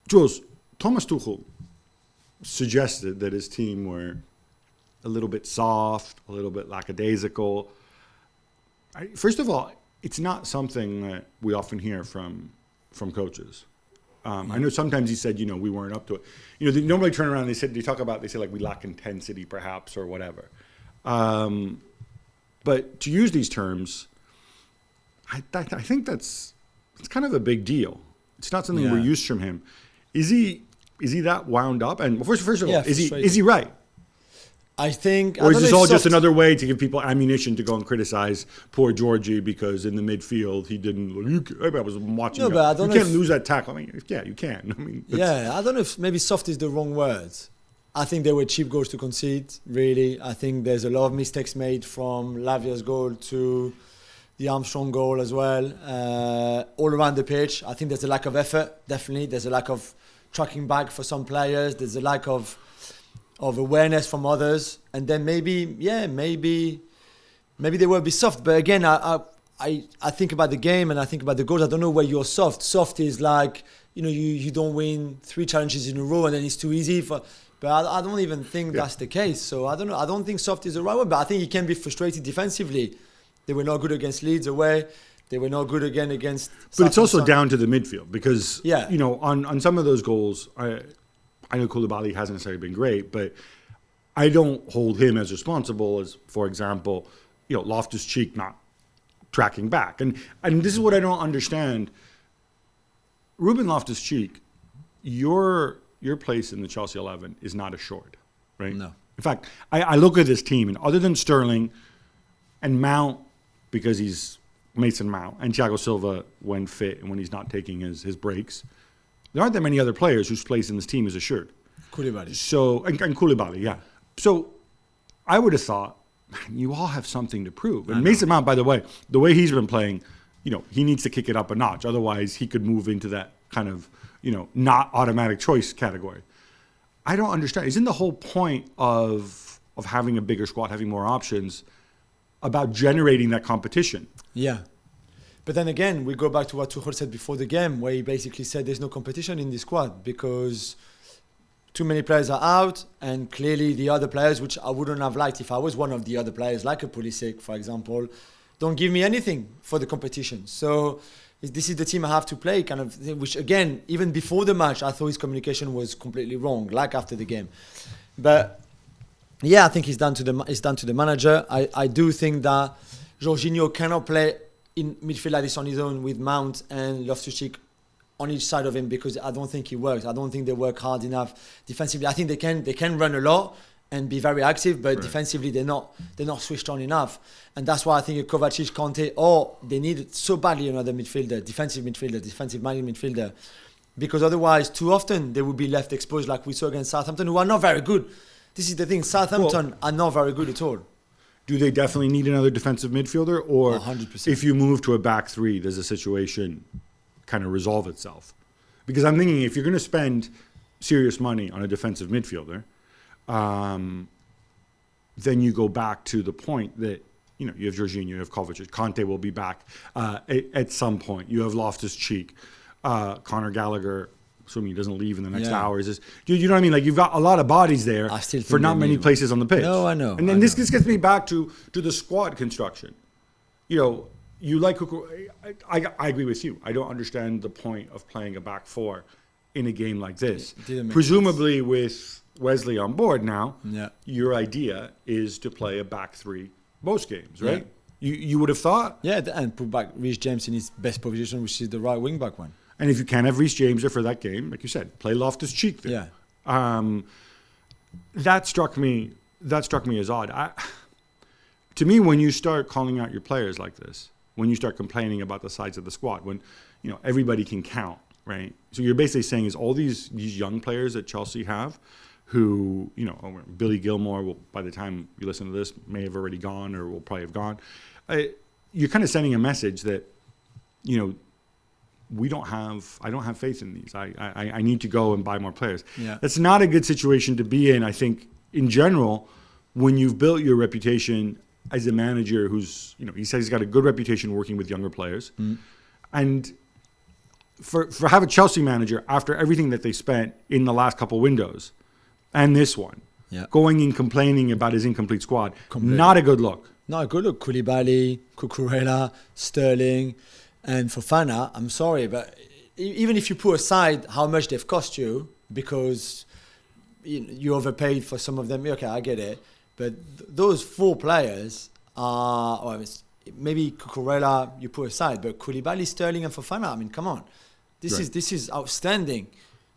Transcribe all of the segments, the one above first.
Jules, Thomas Tuchel suggested that his team were a little bit soft, a little bit lackadaisical. First of all, it's not something that we often hear from coaches. I know sometimes he said, we weren't up to it. They normally turn around and they say like we lack intensity perhaps or whatever. But to use these terms, I think it's kind of a big deal. It's not something we're used from him. Is he that wound up? And first of all, is he right? I think. Or is this all just another way to give people ammunition to go and criticize poor Georgie because in the midfield he didn't? I was watching. No, but I don't know. You can't lose that tackle. Yeah, you can. I don't know if maybe soft is the wrong word. I think there were cheap goals to concede. Really, I think there's a lot of mistakes made from Lavia's goal to the Armstrong goal as well. All around the pitch, I think there's a lack of effort. Definitely, there's a lack of tracking back for some players. There's a lack of awareness from others, and then maybe they will be soft. But again, I think about the game and I think about the goals. I don't know where you're soft. Soft is like you don't win 3 challenges in a row and then it's too easy for. But I don't even think that's the case. So I don't know. I don't think soft is the right word. But I think he can be frustrated defensively. They were not good against Leeds away. They were not good again against. But it's also down to the midfield because on some of those goals. I know Koulibaly hasn't necessarily been great, but I don't hold him as responsible as, for example, Loftus-Cheek not tracking back. And this is what I don't understand. Ruben Loftus-Cheek, your place in the Chelsea 11 is not assured, right? No. In fact, I look at this team, and other than Sterling and Mount, because he's Mason Mount, and Thiago Silva when fit and when he's not taking his breaks, there aren't that many other players whose place in this team is assured. Koulibaly. So, and Koulibaly, yeah. So I would have thought, man, you all have something to prove. And Mason Mount, by the way he's been playing, he needs to kick it up a notch. Otherwise, he could move into that kind of, not automatic choice category. I don't understand. Isn't the whole point of having a bigger squad, having more options, about generating that competition? Yeah. But then again, we go back to what Tuchel said before the game, where he basically said there's no competition in this squad because too many players are out, and clearly the other players, which I wouldn't have liked if I was one of the other players, like a Pulisic, for example, don't give me anything for the competition. So this is the team I have to play, kind of, which again, even before the match, I thought his communication was completely wrong, like after the game. But yeah, I think it's down to the manager. I do think that Jorginho cannot play in midfield like this on his own with Mount and Loftus-Cheek on each side of him because I don't think he works. I don't think they work hard enough defensively. I think they can run a lot and be very active, but defensively they're not switched on enough. And that's why I think a Kovacic, Conte, they need so badly another midfielder, defensive-minded midfielder, because otherwise too often they would be left exposed like we saw against Southampton, who are not very good. This is the thing, Southampton are not very good at all. Do they definitely need another defensive midfielder? Or 100%. If you move to a back three, does the situation kind of resolve itself? Because I'm thinking if you're going to spend serious money on a defensive midfielder, then you go back to the point that, you have Jorginho, you have Kovacic, Conte will be back at some point. You have Loftus-Cheek, Conor Gallagher, assuming he doesn't leave in the next hours. Do you know what I mean? Like, you've got a lot of bodies there for not many places on the pitch. No, I know. And then this gets me back to the squad construction. You like I agree with you. I don't understand the point of playing a back four in a game like this. Presumably with Wesley on board now, your idea is to play a back three most games, right? Yeah. You would have thought? Yeah, and put back Reece James in his best position, which is the right wing back one. And if you can't have Reece James there for that game, like you said, play Loftus-Cheek there. Yeah. That struck me as odd. To me, when you start calling out your players like this, when you start complaining about the size of the squad, when everybody can count, right? So you're basically saying is all these young players that Chelsea have, who Billy Gilmore will, by the time you listen to this, may have already gone or will probably have gone. You're kind of sending a message that I don't have faith in these. I need to go and buy more players. Yeah. That's not a good situation to be in, I think, in general, when you've built your reputation as a manager who's, he says he's got a good reputation working with younger players. Mm. And for have a Chelsea manager after everything that they spent in the last couple windows and this one, going and complaining about his incomplete squad, not a good look. Not a good look. Koulibaly, Cucurella, Sterling, and Fofana. I'm sorry, but even if you put aside how much they've cost you, because you overpaid for some of them, okay, I get it. But those 4 players are, or maybe Cucurella you put aside, but Koulibaly, Sterling, and Fofana. I mean, come on, this is outstanding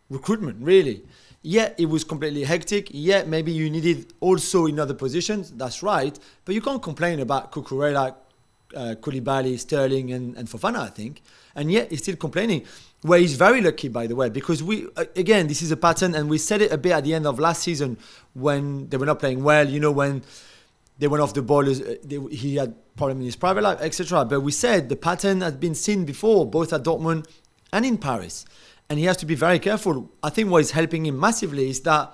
recruitment, really. Yeah, it was completely hectic. Yeah, maybe you needed also in other positions. That's right. But you can't complain about Cucurella, Koulibaly, Sterling, and Fofana, I think. And yet he's still complaining. Where he's very lucky, by the way, because again, this is a pattern, and we said it a bit at the end of last season when they were not playing well. You know, when they went off the ball, he had problem in his private life, etc. But we said the pattern had been seen before, both at Dortmund and in Paris. And he has to be very careful. I think what is helping him massively is that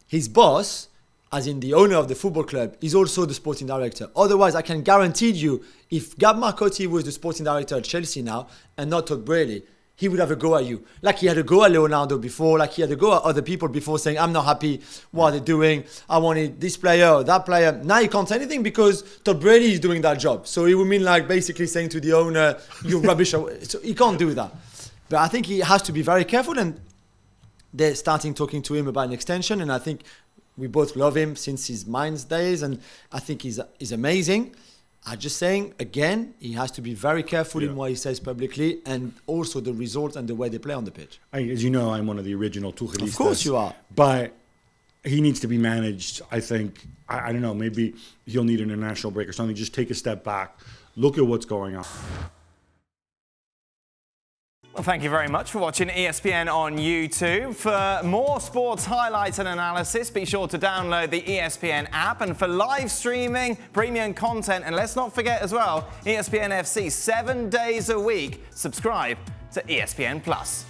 his boss, as in the owner of the football club, is also the sporting director. Otherwise, I can guarantee you, if Gab Marcotti was the sporting director at Chelsea now and not Todd Boehly, he would have a go at you. Like he had a go at Leonardo before, like he had a go at other people before, saying, I'm not happy, what are they doing? I wanted this player or that player. Now he can't say anything because Todd Boehly is doing that job. So it would mean like basically saying to the owner, you're rubbish. So he can't do that. But I think he has to be very careful, and they're starting talking to him about an extension, and I think we both love him since his Mainz days, and I think he's amazing. I'm just saying, again, he has to be very careful in what he says publicly, and also the results and the way they play on the pitch. As you know, I'm one of the original Tuchelistas. Of course you are. But he needs to be managed, I think. I don't know, maybe he'll need an international break or something. Just take a step back, look at what's going on. Well, thank you very much for watching ESPN on YouTube. For more sports highlights and analysis, be sure to download the ESPN app. And for live streaming, premium content, and let's not forget as well, ESPN FC 7 days a week. Subscribe to ESPN Plus.